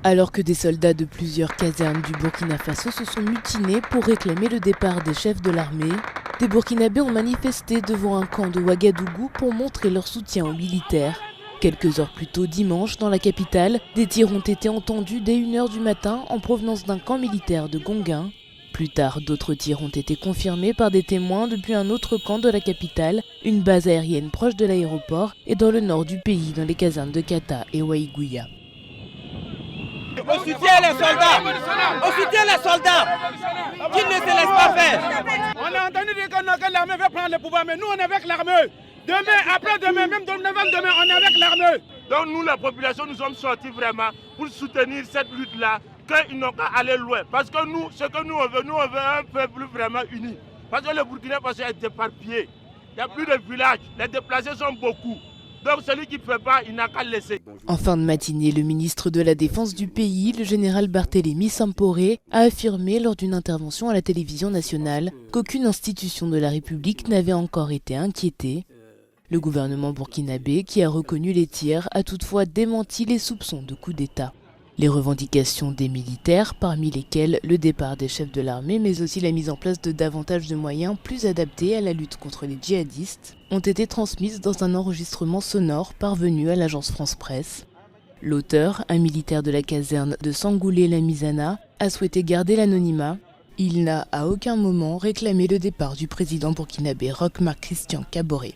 Alors que des soldats de plusieurs casernes du Burkina Faso se sont mutinés pour réclamer le départ des chefs de l'armée, des Burkinabés ont manifesté devant un camp de Ouagadougou pour montrer leur soutien aux militaires. Quelques heures plus tôt dimanche, dans la capitale, des tirs ont été entendus dès 1h du matin en provenance d'un camp militaire de Gonguin. Plus tard, d'autres tirs ont été confirmés par des témoins depuis un autre camp de la capitale, une base aérienne proche de l'aéroport et dans le nord du pays, dans les casernes de Kata et Waïgouya. On soutient les soldats, on soutient les soldats qui ne se laissent pas faire. On a entendu dire que l'armée veut prendre le pouvoir, mais nous on est avec l'armée. Demain, après-demain, même demain, on est avec l'armée. Donc nous, la population, nous sommes sortis vraiment pour soutenir cette lutte-là, qu'ils n'ont qu'à aller loin. Parce que nous, ce que nous on veut un peuple vraiment uni. Parce que le Burkina Faso est éparpillé. Il n'y a plus de villages, les déplacés sont beaucoup. Donc celui qui ne fait pas, il n'a qu'à laisser. En fin de matinée, le ministre de la Défense du pays, le général Barthélémy Samporé, a affirmé lors d'une intervention à la télévision nationale qu'aucune institution de la République n'avait encore été inquiétée. Le gouvernement burkinabé, qui a reconnu les tirs, a toutefois démenti les soupçons de coup d'État. Les revendications des militaires, parmi lesquelles le départ des chefs de l'armée, mais aussi la mise en place de davantage de moyens plus adaptés à la lutte contre les djihadistes, ont été transmises dans un enregistrement sonore parvenu à l'agence France Presse. L'auteur, un militaire de la caserne de Sangoulé-la-Misana, a souhaité garder l'anonymat. Il n'a à aucun moment réclamé le départ du président burkinabé Roch Marc Christian Kaboré.